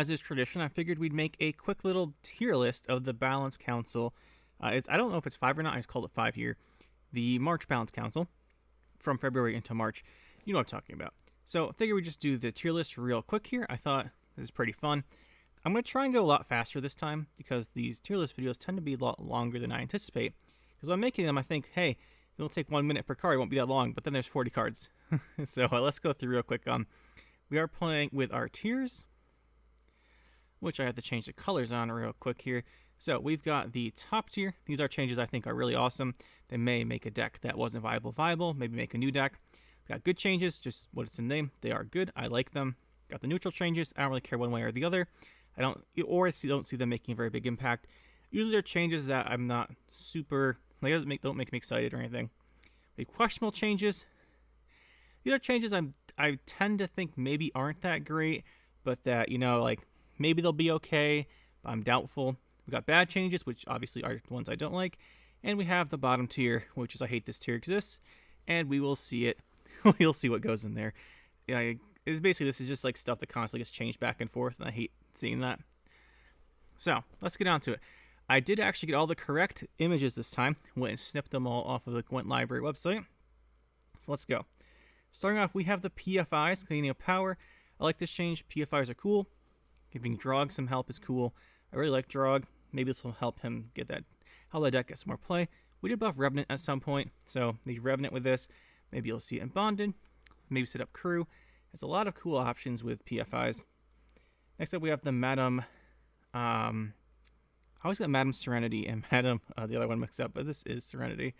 as is tradition, I figured we'd make a quick little tier list of the Balance Council. I don't know if it's 5 or not. I just called it 5 here. The March Balance Council from February into March. You know what I'm talking about. So I figured we'd just do the tier list real quick here. I thought this is pretty fun. I'm going to try and go a lot faster this time because these tier list videos tend to be a lot longer than I anticipate. Because when I'm making them, I think, hey, it'll take 1 minute per card. It won't be that long. But then there's 40 cards. So let's go through real quick. We are playing with our tiers, which I have to change the colors on real quick here. So we've got the top tier. These are changes I think are really awesome. They may make a deck that wasn't viable, maybe make a new deck. We've got good changes, just what it's in the name. They are good. I like them. Got the neutral changes. I don't really care one way or the other. I don't see them making a very big impact. Usually they're changes that I'm not super, like, don't make me excited or anything. The questionable changes. These are changes I tend to think maybe aren't that great, but that, like, maybe they'll be okay, but I'm doubtful. We got bad changes, which obviously are ones I don't like. And we have the bottom tier, which is I hate this tier exists. And we will see it. We'll see what goes in there. Yeah, it's basically, this is just like stuff that constantly gets changed back and forth, and I hate seeing that. So, let's get on to it. I did actually get all the correct images this time. Went and snipped them all off of the Gwent Library website. So let's go. Starting off, we have the PFIs, Cleaning of Power. I like this change. PFIs are cool. Giving Drog some help is cool. I really like Drog. Maybe this will help him get that, help the deck get some more play. We did buff Revenant at some point, so the Revenant with this. Maybe you'll see it in Bonded. Maybe set up Crew. There's a lot of cool options with PFIs. Next up, we have the Madam. I always got Madam Serenity and Madam, the other one mixed up, but this is Serenity.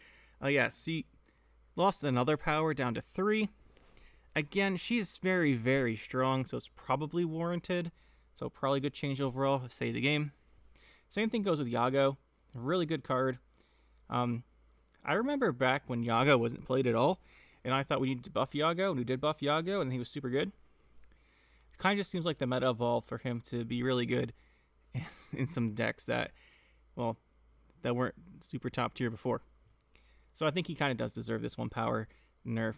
Yeah, she lost another power down to 3. Again, she's very, very strong, so it's probably warranted. So probably a good change overall, save the game. Same thing goes with Yago. A really good card. I remember back when Yago wasn't played at all, and I thought we needed to buff Yago, and we did buff Yago, and he was super good. It kind of just seems like the meta evolved for him to be really good in some decks that weren't super top tier before. So I think he kind of does deserve this 1 power nerf.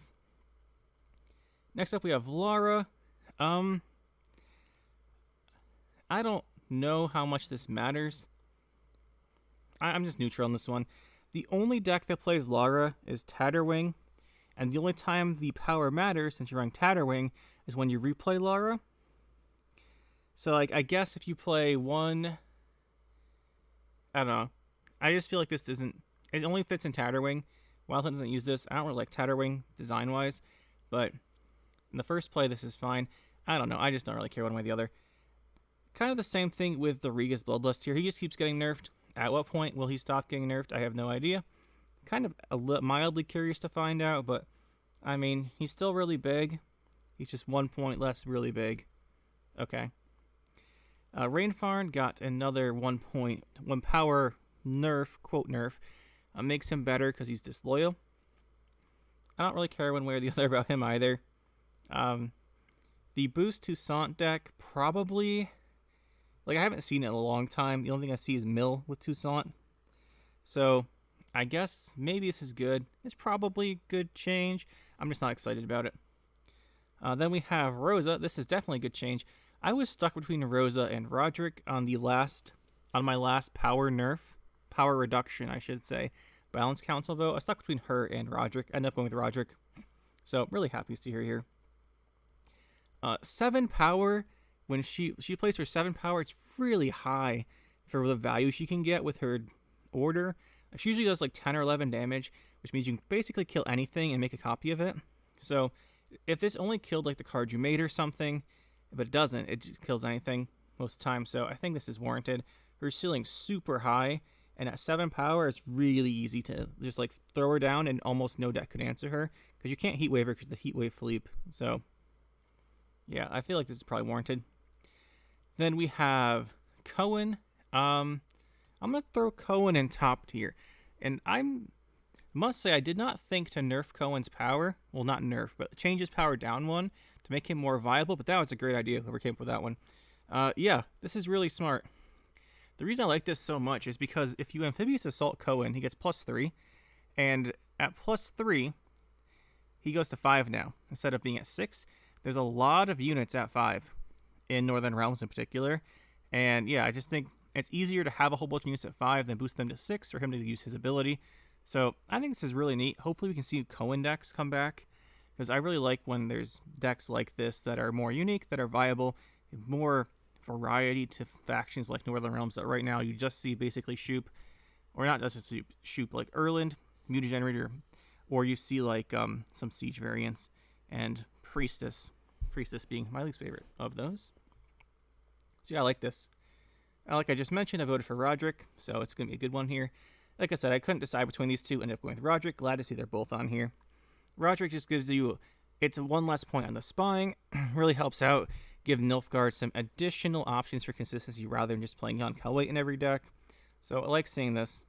Next up, we have Lara. I don't know how much this matters. I'm just neutral on this one. The only deck that plays Lara is Tatterwing, and the only time the power matters, since you're running Tatterwing, is when you replay Lara. So, like, I guess if you play one, I don't know. I just feel like this isn't, it only fits in Tatterwing. Wildhunt doesn't use this. I don't really like Tatterwing design-wise, but in the first play, this is fine. I don't know. I just don't really care one way or the other. Kind of the same thing with the Rega's Bloodlust here. He just keeps getting nerfed. At what point will he stop getting nerfed? I have no idea. Kind of mildly curious to find out, but I mean, he's still really big. He's just 1 point less really big. Okay. Rainfarn got another 1 power nerf, quote nerf. Makes him better because he's disloyal. I don't really care one way or the other about him either. The boost to Sant deck probably, like, I haven't seen it in a long time. The only thing I see is Mill with Toussaint. So I guess maybe this is good. It's probably a good change. I'm just not excited about it. Then we have Rosa. This is definitely a good change. I was stuck between Rosa and Roderick on my last power reduction, I should say, Balance Council vote. I was stuck between her and Roderick. I ended up going with Roderick. So really happy to see her here. 7 power. When she plays for 7 power, it's really high for the value she can get with her order. She usually does like 10 or 11 damage, which means you can basically kill anything and make a copy of it. So if this only killed like the card you made or something, but it doesn't, it just kills anything most of the time. So I think this is warranted. Her ceiling's super high, and at 7 power, it's really easy to just like throw her down, and almost no deck could answer her because you can't Heatwave her because the Heatwave Philippe. So yeah, I feel like this is probably warranted. Then we have Cohen. I'm going to throw Cohen in top tier. And I must say, I did not think to nerf Cohen's power. Well, not nerf, but change his power down 1 to make him more viable. But that was a great idea, whoever came up with that one. Yeah, this is really smart. The reason I like this so much is because if you Amphibious Assault Cohen, he gets +3. And at +3, he goes to 5 now, instead of being at 6. There's a lot of units at 5 in Northern Realms in particular. And yeah, I just think it's easier to have a whole bunch of units at 5 than boost them to 6 for him to use his ability. So I think this is really neat. Hopefully we can see Cohen decks come back, because I really like when there's decks like this that are more unique, that are viable, more variety to factions like Northern Realms that right now you just see basically Shoop, or not just Shoop, like Erland, Mutagenerator, or you see like some Siege variants, and Priestess being my least favorite of those. So yeah, I like this. Like I just mentioned, I voted for Roderick, so it's going to be a good one here. Like I said, I couldn't decide between these two, ended up going with Roderick. Glad to see they're both on here. Roderick just gives you, it's one less point on the spying, really helps out, give Nilfgaard some additional options for consistency rather than just playing Jan Kalwait in every deck. So I like seeing this.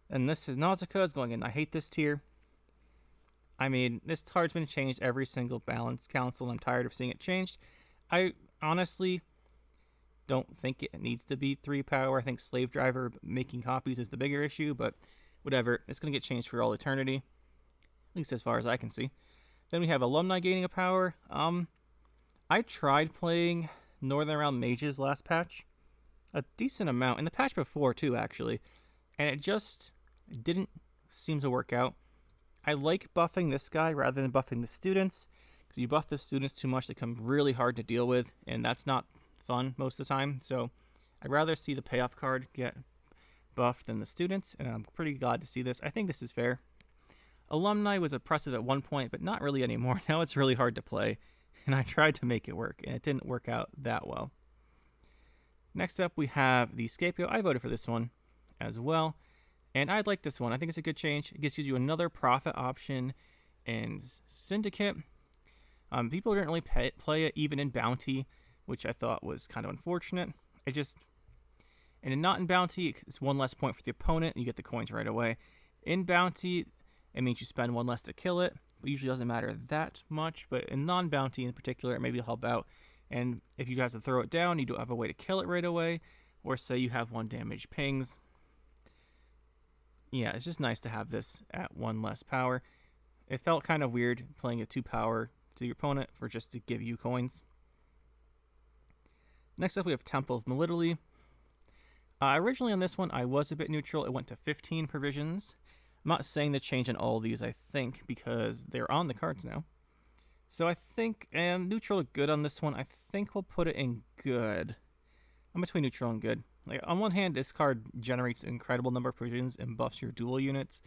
And this is Nausicaa is going in. I hate this tier. I mean, this card's been changed every single Balance Council, and I'm tired of seeing it changed. I honestly don't think it needs to be 3 power. I think Slave Driver making copies is the bigger issue, but whatever. It's going to get changed for all eternity, at least as far as I can see. Then we have Alumni gaining a power. I tried playing Northern Realm Mages last patch. A decent amount. In the patch before, too, actually. And it just didn't seem to work out. I like buffing this guy rather than buffing the students, because you buff the students too much, they become really hard to deal with, and that's not fun most of the time. So I'd rather see the payoff card get buffed than the students, and I'm pretty glad to see this. I think this is fair. Alumni was oppressive at one point, but not really anymore. Now it's really hard to play, and I tried to make it work, and it didn't work out that well. Next up, we have the Scapegoat. I voted for this one as well, and I like this one. I think it's a good change. It gives you another profit option in Syndicate. People didn't really play it even in Bounty, which I thought was kind of unfortunate. And not in Bounty, it's one less point for the opponent, and you get the coins right away. In Bounty, it means you spend one less to kill it, but usually doesn't matter that much. But in non-Bounty in particular, it maybe help out. And if you have to throw it down, you don't have a way to kill it right away, or say you have 1 damage pings. Yeah, it's just nice to have this at 1 less power. It felt kind of weird playing a 2 power to your opponent for just to give you coins. Next up, we have Temple of Melitele. Originally on this one, I was a bit neutral. It went to 15 provisions. I'm not saying the change in all of these, I think, because they're on the cards now. So I think neutral to good on this one. I think we'll put it in good. I'm between neutral and good. Like, on one hand, this card generates an incredible number of provisions and buffs your dual units.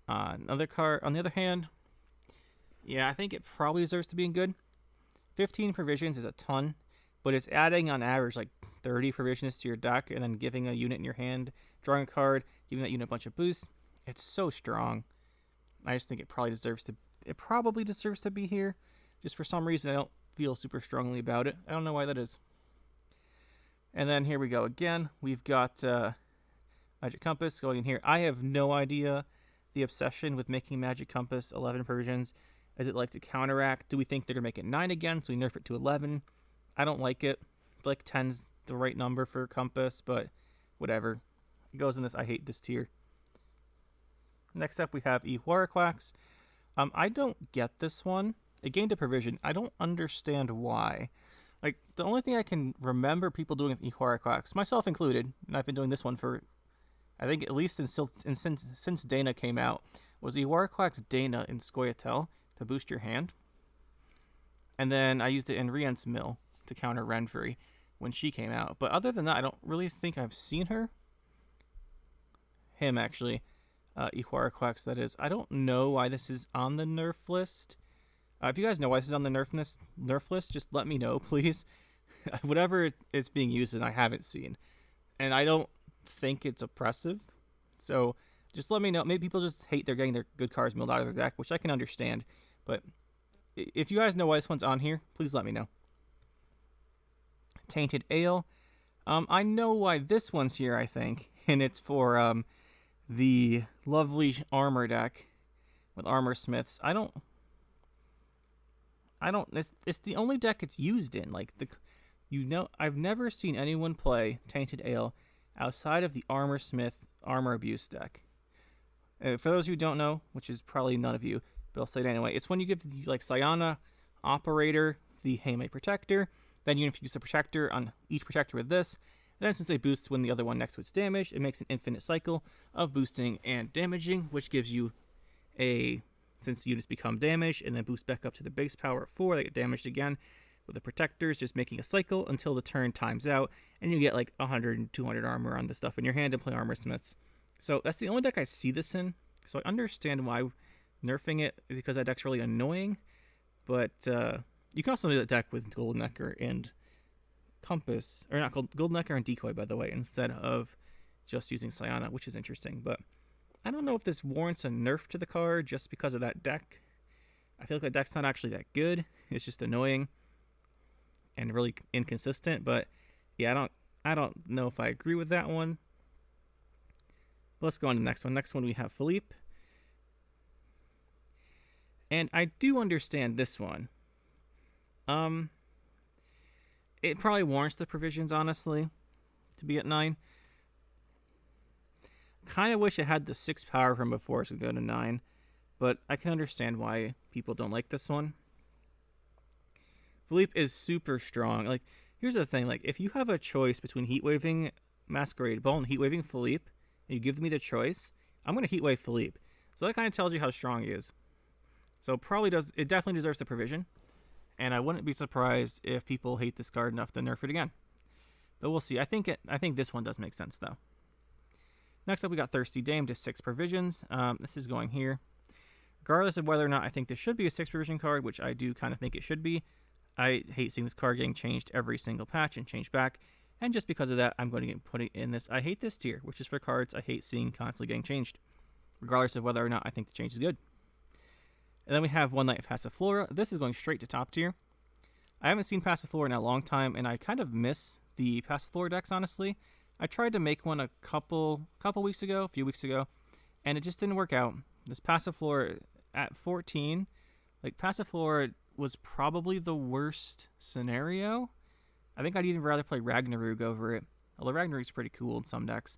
On the other hand, yeah, I think it probably deserves to be in good. 15 provisions is a ton, but it's adding on average like 30 provisions to your deck and then giving a unit in your hand, drawing a card, giving that unit a bunch of boosts. It's so strong. I just think it probably deserves to be here. Just for some reason, I don't feel super strongly about it. I don't know why that is. And then here we go again. We've got Magic Compass going in here. I have no idea the obsession with making Magic Compass 11 provisions. Is it like to counteract? Do we think they're going to make it 9 again, so we nerf it to 11? I don't like it. I feel like 10's the right number for Compass, but whatever. It goes in this I hate this tier. Next up, we have Ehuaraquax. I don't get this one. It gained a provision. I don't understand why. Like, the only thing I can remember people doing with Ehuaraquax, myself included, and I've been doing this one for, I think at least since Dana came out, was Ehuaraquax Dana in Scoia'tael to boost your hand. And then I used it in Rien's Mill to counter Renfri when she came out. But other than that, I don't really think I've seen her. Him, actually. Ehuaraquax, that is. I don't know why this is on the nerf list. If you guys know why this is on the nerf list, just let me know, please. Whatever it's being used in, I haven't seen. And I don't think it's oppressive. So just let me know. Maybe people just hate they're getting their good cards milled out of their deck, which I can understand. But if you guys know why this one's on here, please let me know. Tainted Ale. I know why this one's here, I think. And it's for the lovely armor deck with Armor Smiths. It's the only deck it's used in. Like, I've never seen anyone play Tainted Ale outside of the Armor Smith Armor Abuse deck. For those who don't know, which is probably none of you, but I'll say it anyway, it's when you give like Cyana, Operator, the Haymate Protector. Then you infuse the Protector on each Protector with this. Then since they boost when the other one next to its damage, it makes an infinite cycle of boosting and damaging, which gives you since units become damaged and then boost back up to the base power of 4, they get damaged again. With the Protectors, just making a cycle until the turn times out, and you get like 100 and 200 armor on the stuff in your hand and play Armor Smiths. So that's the only deck I see this in. So I understand why nerfing it, because that deck's really annoying. But you can also do that deck with Golden Necker and Compass, or not Golden Necker and Decoy, by the way, instead of just using Cyana, which is interesting. But I don't know if this warrants a nerf to the card just because of that deck. I feel like that deck's not actually that good. It's just annoying and really inconsistent. But yeah, I don't know if I agree with that one. But let's go on to the next one. Next one we have Philippe. And I do understand this one. It probably warrants the provisions, honestly, to be at 9. Kind of wish it had the 6 power from before so it could go to 9. But I can understand why people don't like this one. Philippe is super strong. Like, here's the thing. Like, if you have a choice between Heatwaving Masquerade Ball and Heatwaving Philippe, and you give me the choice, I'm going to Heatwave Philippe. So that kind of tells you how strong he is. So it definitely deserves the provision. And I wouldn't be surprised if people hate this card enough to nerf it again. But we'll see. I think this one does make sense, though. Next up, we got Thirsty Dame to 6 provisions. This is going here. Regardless of whether or not I think this should be a 6 provision card, which I do kind of think it should be, I hate seeing this card getting changed every single patch and changed back. And just because of that, I'm going to put it in this I hate this tier, which is for cards I hate seeing constantly getting changed, regardless of whether or not I think the change is good. And then we have One Night Passiflora. This is going straight to top tier. I haven't seen Passiflora in a long time, and I kind of miss the Passiflora decks, honestly. I tried to make one a few weeks ago, and it just didn't work out. This Passiflora at 14, like, Passiflora was probably the worst scenario. I think I'd even rather play Ragnarok over it, although Ragnarok's pretty cool in some decks.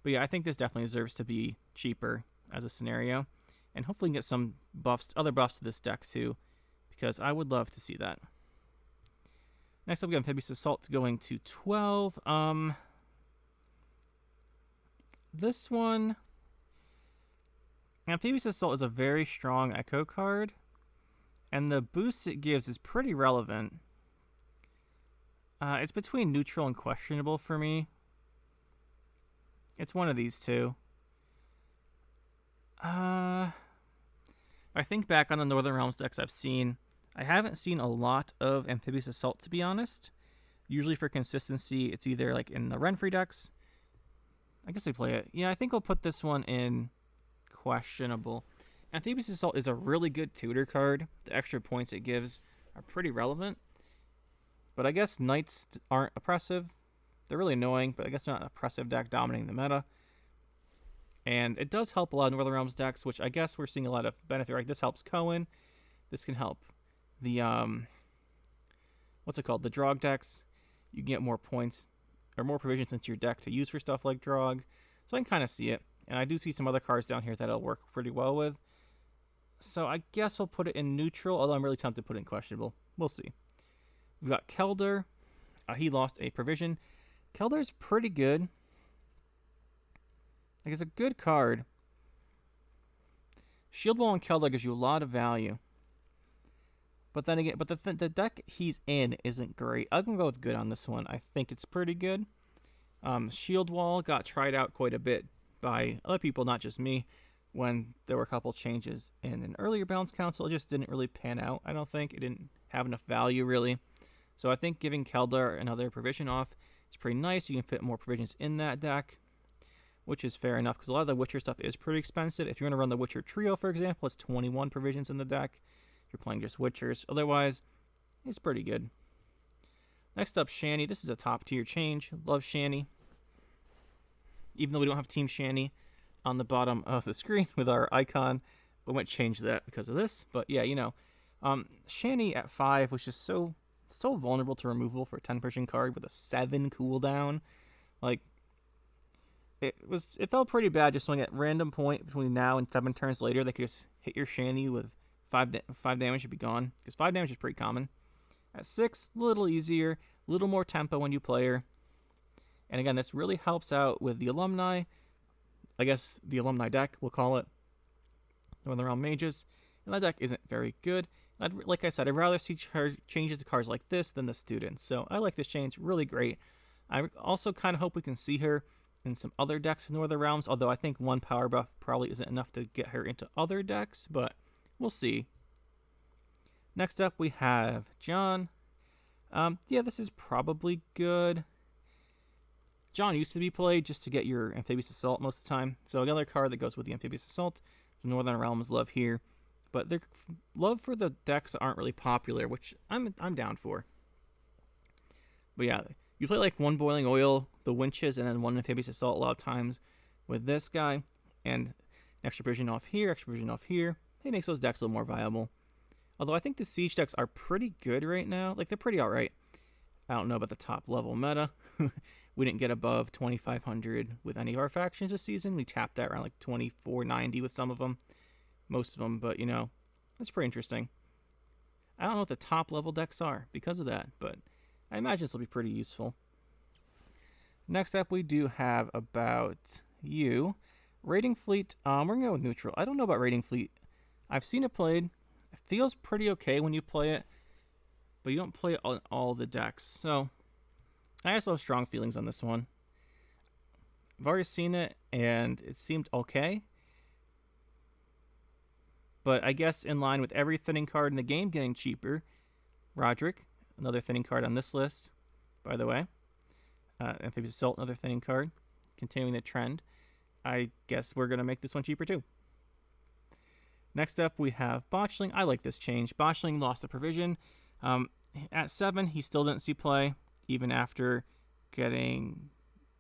But yeah, I think this definitely deserves to be cheaper as a scenario. And hopefully we can get some other buffs to this deck too, because I would love to see that. Next up, we got Amphibious Assault going to 12. This one, Amphibious Assault is a very strong Echo card, and the boost it gives is pretty relevant. It's between neutral and questionable for me. It's one of these two. I think back on the Northern Realms decks I've seen, I haven't seen a lot of Amphibious Assault, to be honest. Usually for consistency, it's either like in the Renfrey decks. I guess they play it. Yeah, I think I'll put this one in questionable. Amphibious Assault is a really good tutor card. The extra points it gives are pretty relevant. But I guess Knights aren't oppressive. They're really annoying, but I guess they're not an oppressive deck dominating the meta. And it does help a lot of Northern Realms decks, which I guess we're seeing a lot of benefit. Right? This helps Cohen. This can help the the Drog decks. You can get more points or more provisions into your deck to use for stuff like Drog. So I can kind of see it. And I do see some other cards down here that it'll work pretty well with. So I guess we'll put it in neutral, although I'm really tempted to put it in questionable. We'll see. We've got Kelder. He lost a provision. Kelder's pretty good. Like, it's a good card. Shield Wall and Kelder gives you a lot of value. But then again, the deck he's in isn't great. I'm going to go with good on this one. I think it's pretty good. Shield Wall got tried out quite a bit by other people, not just me, when there were a couple changes in an earlier Balance Council. It just didn't really pan out, I don't think. It didn't have enough value, really. So I think giving Kelder another provision off is pretty nice. You can fit more provisions in that deck, which is fair enough, because a lot of the Witcher stuff is pretty expensive. If you want to run the Witcher Trio, for example, it's 21 provisions in the deck. If you're playing just Witchers. Otherwise, it's pretty good. Next up, Shanny. This is a top-tier change. Love Shanny. Even though we don't have Team Shanny on the bottom of the screen with our icon, we might change that because of this. But yeah, Shanny at 5 was just so vulnerable to removal for a 10-person card with a 7 cooldown. Like, it felt pretty bad just knowing at random point between now and 7 turns later they could just hit your Shanny with 5 damage and be gone, because 5 damage is pretty common. At 6, a little easier, a little more tempo when you play her. And again, this really helps out with the alumni. I guess the alumni deck, we'll call it. Northern Realm Mages. And that deck isn't very good. Like I said, I'd rather see her changes to cards like this than the students. So I like this change, really great. I also kind of hope we can see her in some other decks in Northern Realms, although I think one power buff probably isn't enough to get her into other decks, but we'll see. Next up, we have John. Yeah, this is probably good. John used to be played just to get your Amphibious Assault most of the time, so another card that goes with the Amphibious Assault. Northern Realms love here, but their love for the decks that aren't really popular, which I'm down for. But yeah, you play like one Boiling Oil, the Winches, and then one Amphibious Assault a lot of times with this guy, and extra provision off here, extra provision off here. It makes those decks a little more viable. Although I think the Siege decks are pretty good right now. Like, they're pretty alright. I don't know about the top level meta. We didn't get above 2,500 with any of our factions this season. We tapped that around like 2,490 with some of them. Most of them, but you know, that's pretty interesting. I don't know what the top level decks are because of that, but I imagine this will be pretty useful. Next up, we do have about you. Raiding Fleet, we're going to go with neutral. I don't know about Raiding Fleet. I've seen it played. It feels pretty okay when you play it, but you don't play it on all the decks. So, I also have strong feelings on this one. I've already seen it, and it seemed okay. But I guess in line with every thinning card in the game getting cheaper, Roderick, another thinning card on this list, by the way. Amphibious Assault, another thinning card. Continuing the trend. I guess we're going to make this one cheaper too. Next up, we have Botchling. I like this change. Botchling lost the provision. At 7, he still didn't see play, even after getting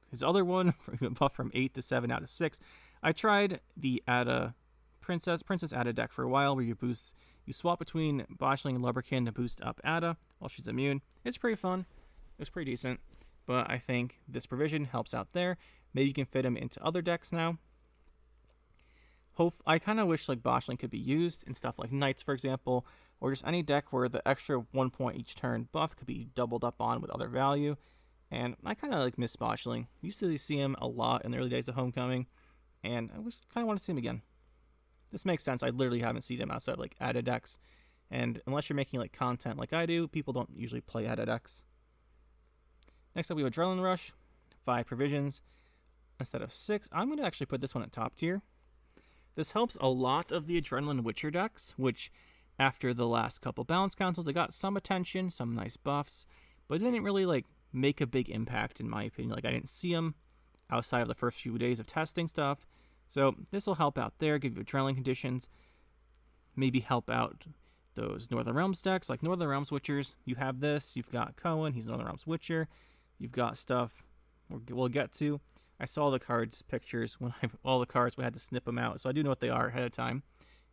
his other one, buff from 8 to 7 out of 6. I tried the Ada Princess Ada deck for a while, where you swap between Botchling and Lubberkin to boost up Ada while she's immune. It's pretty fun. It was pretty decent, but I think this provision helps out there. Maybe you can fit him into other decks now. I kind of wish like Botchling could be used in stuff like Knights, for example, or just any deck where the extra 1 point each turn buff could be doubled up on with other value. And I kind of like miss Botchling. Used to see him a lot in the early days of Homecoming, and I kind of want to see him again. This makes sense. I literally haven't seen him outside of like Ada decks, and unless you're making like content like I do, people don't usually play Ada decks. Next up, we have Adrenaline Rush, 5 provisions instead of 6. I'm going to actually put this one at top tier. This helps a lot of the Adrenaline Witcher decks, which after the last couple balance councils, they got some attention, some nice buffs, but it didn't really like make a big impact in my opinion. Like I didn't see them outside of the first few days of testing stuff. So this will help out there, give you adrenaline conditions, maybe help out those Northern Realms decks, like Northern Realms Witchers. You have this, you've got Cohen, he's Northern Realms Witcher. You've got stuff we'll get to. I saw the cards pictures all the cards, we had to snip them out, so I do know what they are ahead of time.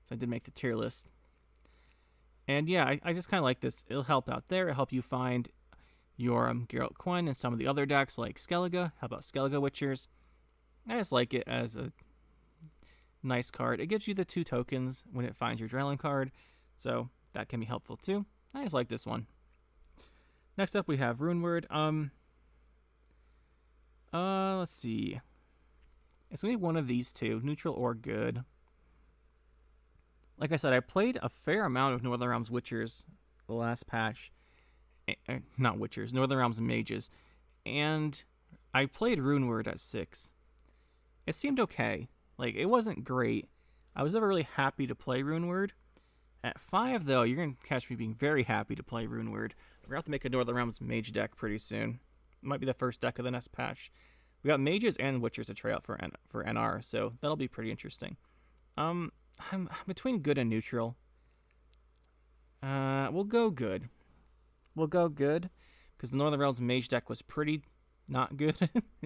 So I did make the tier list. And yeah, I just kind of like this. It'll help out there. It'll help you find your Geralt Quinn and some of the other decks like Skellige. How about Skellige Witchers? I just like it as a nice card. It gives you the 2 tokens when it finds your Adrenaline card, so that can be helpful too. I just like this one. Next up, we have Runeward. Let's see. It's gonna be one of these two, neutral or good. Like I said, I played a fair amount of Northern Realms Witchers the last patch. Not Witchers, Northern Realms Mages. And I played Runeward at 6. It seemed okay. Like, it wasn't great. I was never really happy to play Runeward. At 5, though, you're going to catch me being very happy to play Runeward. We're going to have to make a Northern Realms Mage deck pretty soon. It might be the first deck of the next patch. We got Mages and Witchers to try out for NR, so that'll be pretty interesting. I'm between good and neutral. We'll go good. Because the Northern Realms Mage deck was pretty not good.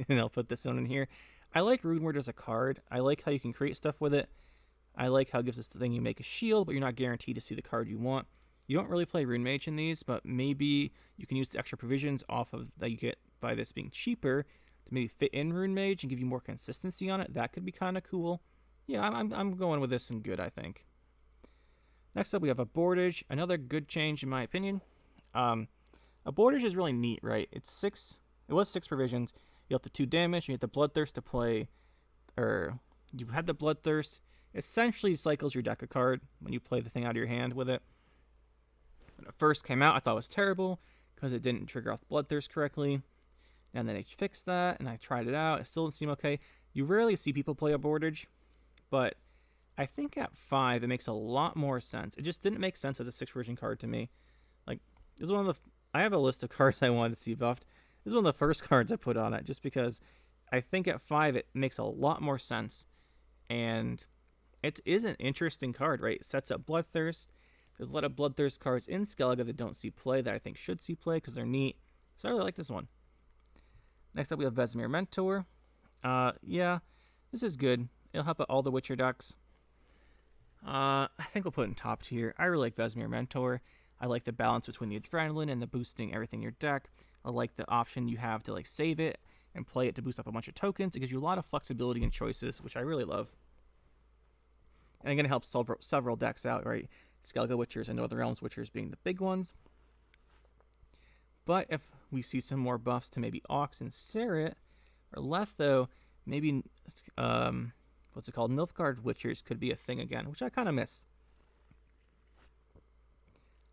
And I'll put this one in here. I like Runeward as a card. I like how you can create stuff with it. I like how it gives us the thing you make a shield, but you're not guaranteed to see the card you want. You don't really play Rune Mage in these, but maybe you can use the extra provisions off of that you get by this being cheaper to maybe fit in Rune Mage and give you more consistency on it. That could be kind of cool. Yeah, I'm going with this in good, I think. Next up, we have a Boardage. Another good change, in my opinion. Abortage is really neat, right? It was 6 provisions. You have the 2 damage, you have the Bloodthirst to play, or you had the Bloodthirst. Essentially cycles your deck a card when you play the thing out of your hand with it. When it first came out, I thought it was terrible because it didn't trigger off the Bloodthirst correctly. And then they fixed that, and I tried it out. It still didn't seem okay. You rarely see people play Abortage, but I think at 5 it makes a lot more sense. It just didn't make sense as a 6 version card to me. Like, this is one of the... I have a list of cards I wanted to see buffed. This is one of the first cards I put on it, just because I think at 5 it makes a lot more sense. And it is an interesting card, right? It sets up Bloodthirst. There's a lot of Bloodthirst cards in Skellige that don't see play that I think should see play because they're neat. So I really like this one. Next up, we have Vesemir Mentor. Yeah, this is good. It'll help out all the Witcher decks. I think we'll put it in top tier. I really like Vesemir Mentor. I like the balance between the adrenaline and the boosting everything in your deck. I like the option you have to like save it and play it to boost up a bunch of tokens. It gives you a lot of flexibility and choices, which I really love. And again, it helps several decks out, right? Skellige Witchers and Northern Realms Witchers being the big ones. But if we see some more buffs to maybe Ox and Serret, or Letho, maybe, what's it called? Nilfgaard Witchers could be a thing again, which I kind of miss.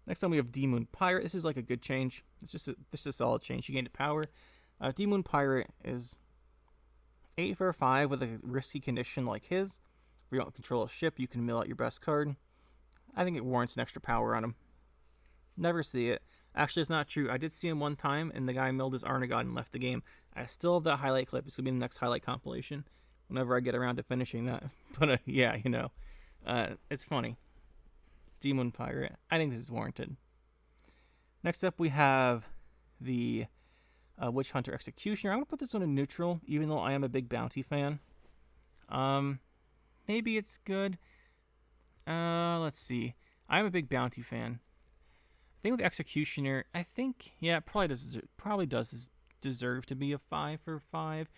Next time we have D-Moon Pirate. This is like a good change. It's just a solid change. You gain power. D-Moon Pirate is 8 for 5 with a risky condition like his. If you don't control a ship, you can mill out your best card. I think it warrants an extra power on him. Never see it. Actually, it's not true. I did see him one time, and the guy milled his Arnagod and left the game. I still have that highlight clip. It's going to be in the next highlight compilation whenever I get around to finishing that. But, yeah, you know, it's funny. D-Moon Pirate. I think this is warranted. Next up, we have the Witch Hunter Executioner. I'm going to put this one in neutral, even though I am a big Bounty fan. Maybe it's good. Let's see. I'm a big Bounty fan. The thing with the Executioner, I think, yeah, it probably does deserve to be a 5 for 5.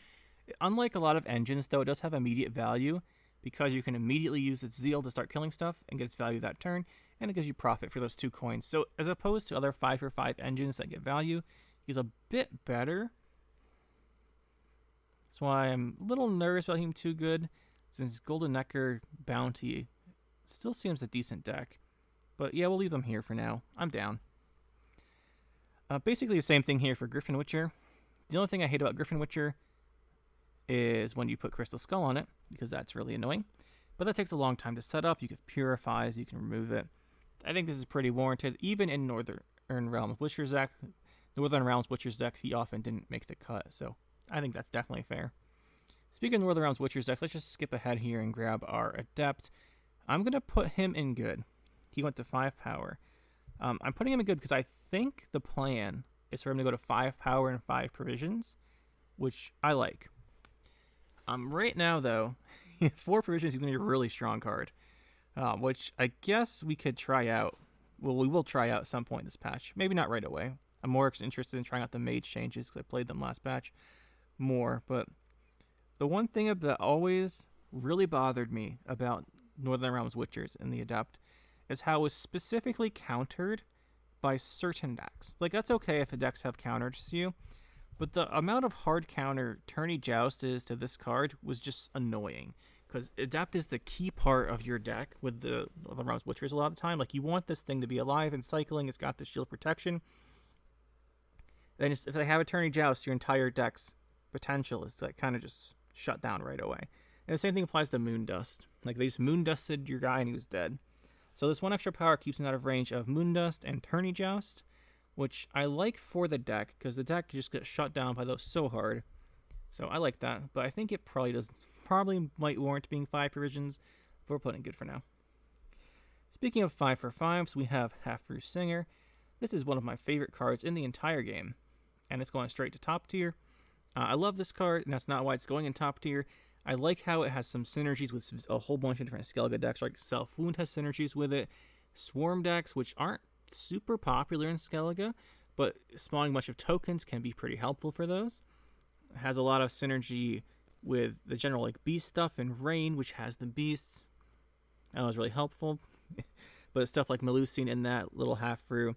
Unlike a lot of engines, though, it does have immediate value because you can immediately use its Zeal to start killing stuff and get its value that turn, and it gives you profit for those 2 coins. So as opposed to other 5 for 5 engines that get value, he's a bit better. That's why I'm a little nervous about him too good, since Golden Necker Bounty still seems a decent deck. But yeah, we'll leave them here for now. I'm down. Basically the same thing here for Griffin Witcher. The only thing I hate about Griffin Witcher is when you put Crystal Skull on it, because that's really annoying. But that takes a long time to set up. You can purify, you can remove it. I think this is pretty warranted, even in Northern Realms Witcher's deck. Northern Realms Witcher's deck, he often didn't make the cut, so I think that's definitely fair. Speaking of Northern Realms Witcher's decks, let's just skip ahead here and grab our Adept. I'm going to put him in good. He went to 5 power. I'm putting him in good because I think the plan is for him to go to 5 power and 5 provisions, which I like. Right now, though, 4 provisions is going to be a really strong card, which I guess we could try out. Well, we will try out at some point this patch. Maybe not right away. I'm more interested in trying out the mage changes because I played them last patch more. But the one thing that always really bothered me about Northern Realms Witchers and the Adept is how it was specifically countered by certain decks. Like, that's okay if the decks have counters to you, but the amount of hard counter Tourney Joust is to this card was just annoying, because Adept is the key part of your deck with the Northern Realms Witchers a lot of the time. Like, you want this thing to be alive and cycling. It's got the shield protection. Then if they have a Tourney Joust, your entire deck's potential is like kind of just shut down right away. And the same thing applies to Moondust. Like, they just Moondusted your guy and he was dead. So this 1 extra power keeps him out of range of Moondust and Tourney Joust, which I like for the deck, because the deck just gets shut down by those so hard. So I like that, but I think it probably might warrant being 5 provisions, but we're putting good for now. Speaking of 5 for 5s, we have Halfroo Singer. This is one of my favorite cards in the entire game, and it's going straight to top tier. I love this card, and that's not why it's going in top tier. I like how it has some synergies with a whole bunch of different Skellige decks. Like Self Wound has synergies with it. Swarm decks, which aren't super popular in Skellige, but spawning a bunch of tokens can be pretty helpful for those. It has a lot of synergy with the general like beast stuff and Rain, which has the beasts. That was really helpful. But stuff like Melusine and that little Halfroo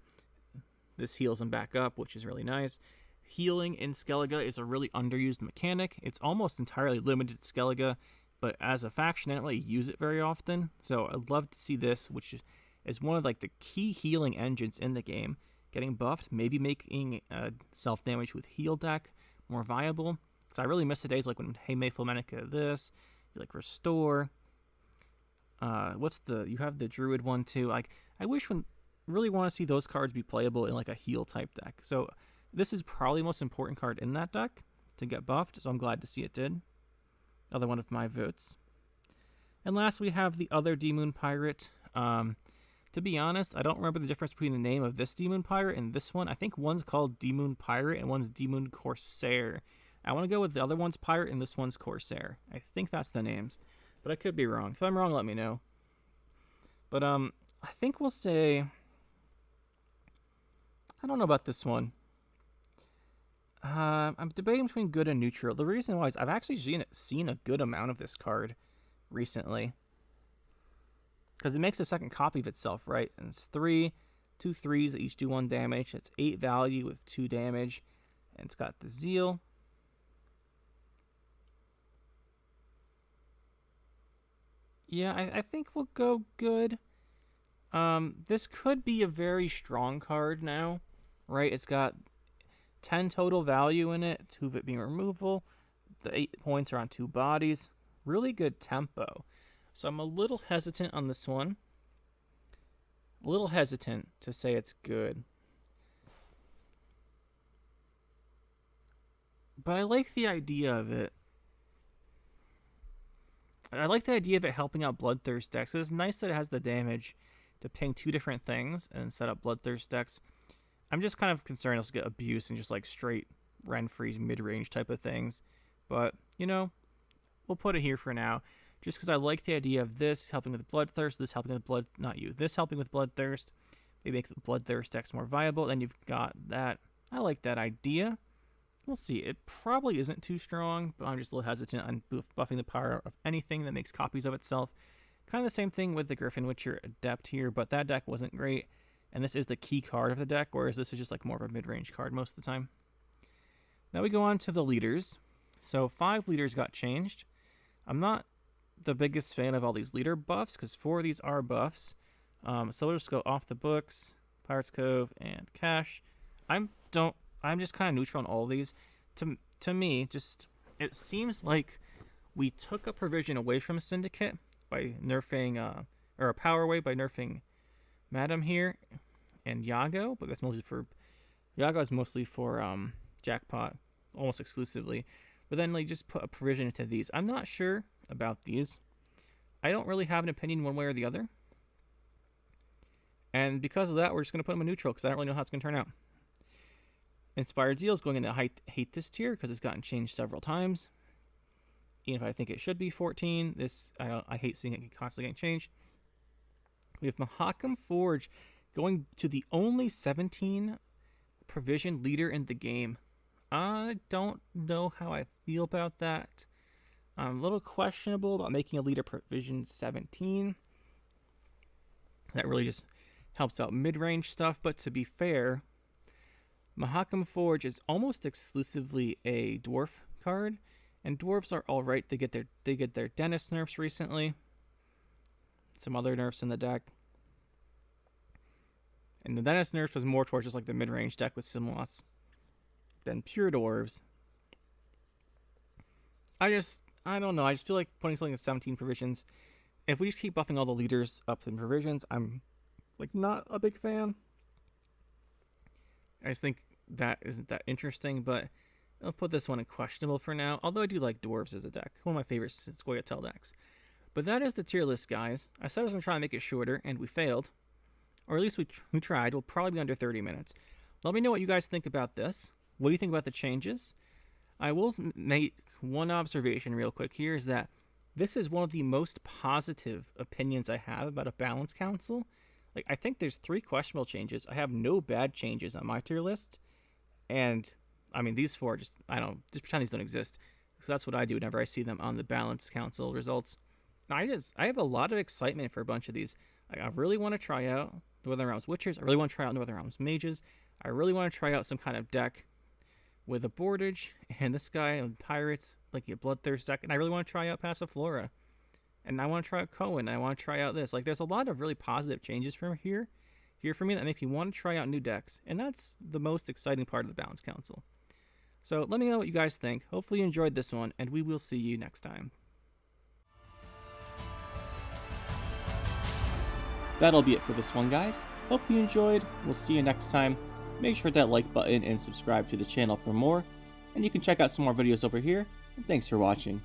This heals him back up, which is really nice. Healing in Skellige is a really underused mechanic. It's almost entirely limited to Skellige, but as a faction, I don't really use it very often. So I'd love to see this, which is one of like the key healing engines in the game, getting buffed. Maybe making self damage with heal deck more viable. Because I really miss the days like when Heyme Fulmenica this, you like restore. You have the Druid one too. Like I really want to see those cards be playable in like a heal type deck. So this is probably the most important card in that deck to get buffed, so I'm glad to see it did. Another one of my votes. And last we have the other Daemoon Pirate. To be honest, I don't remember the difference between the name of this Daemoon Pirate and this one. I think one's called Daemoon Pirate and one's Daemoon Corsair. I want to go with the other one's Pirate and this one's Corsair. I think that's the names, but I could be wrong. If I'm wrong, let me know. But I think we'll say, I don't know about this one. I'm debating between good and neutral. The reason why is I've actually seen a good amount of this card recently. Because it makes a second copy of itself, right? And it's 2 3s that each do 1 damage. It's 8 value with 2 damage. And it's got the Zeal. Yeah, I think we'll go good. This could be a very strong card now, right? It's got 10 total value in it, 2 of it being removal. The 8 points are on 2 bodies. Really good tempo. So I'm a little hesitant on this one. A little hesitant to say it's good. But I like the idea of it. I like the idea of it helping out Bloodthirst decks. It's nice that it has the damage to ping 2 different things and set up Bloodthirst decks. I'm just kind of concerned it'll get abused and just like straight Renfree's mid-range type of things. But, we'll put it here for now. Just because I like the idea of this helping with Bloodthirst, this helping with this helping with Bloodthirst. Maybe make the Bloodthirst decks more viable. Then you've got that. I like that idea. We'll see. It probably isn't too strong, but I'm just a little hesitant on buffing the power of anything that makes copies of itself. Kind of the same thing with the Griffin Witcher Adept here, but that deck wasn't great. And this is the key card of the deck, whereas this is just like more of a mid-range card most of the time. Now we go on to the leaders. So 5 leaders got changed. I'm not the biggest fan of all these leader buffs, because 4 of these are buffs. So we'll just go off the books, Pirates Cove, and Cash. I'm just kind of neutral on all of these. To me, it seems like we took a provision away from Syndicate by nerfing, or a power away by nerfing Madam here and Yago, but Yago is mostly for Jackpot, almost exclusively. But then like just put a provision into these. I'm not sure about these. I don't really have an opinion one way or the other. And because of that, we're just going to put them in neutral because I don't really know how it's going to turn out. Inspired Zeal is going into hate this tier because it's gotten changed several times. Even if I think it should be 14, I hate seeing it constantly getting changed. We have Mahakam Forge going to the only 17 provision leader in the game. I don't know how I feel about that. I'm a little questionable about making a leader provision 17. That really just helps out mid-range stuff, but to be fair, Mahakam Forge is almost exclusively a dwarf card, and dwarves are alright. They get their Dennis nerfs recently. Some other nerfs in the deck. And the Dennis nerfs was more towards just like the mid-range deck with Simloss than pure dwarves. I don't know. I just feel like putting something at 17 provisions. If we just keep buffing all the leaders up in provisions, I'm like not a big fan. I just think that isn't that interesting, but I'll put this one in questionable for now. Although I do like dwarves as a deck. One of my favorite Scoia'tael decks. But that is the tier list, guys. I said I was going to try and make it shorter, and we failed. Or at least we tried. We'll probably be under 30 minutes. Let me know what you guys think about this. What do you think about the changes? I will make one observation real quick here, is that this is one of the most positive opinions I have about a balance council. Like, I think there's 3 questionable changes. I have no bad changes on my tier list. And, I mean, these 4 just pretend these don't exist. So that's what I do whenever I see them on the balance council results. I have a lot of excitement for a bunch of these. Like, I really want to try out Northern Realms Witchers. I really want to try out Northern Realms Mages. I really want to try out some kind of deck with a Boardage and this guy with Pirates, like a Bloodthirst deck. And I really want to try out Passiflora. And I want to try out Cohen. I want to try out this. Like, there's a lot of really positive changes from here for me that make me want to try out new decks. And that's the most exciting part of the Balance Council. So let me know what you guys think. Hopefully you enjoyed this one, and we will see you next time. That'll be it for this one, guys. Hope you enjoyed. We'll see you next time. Make sure to hit that like button and subscribe to the channel for more. And you can check out some more videos over here. And thanks for watching.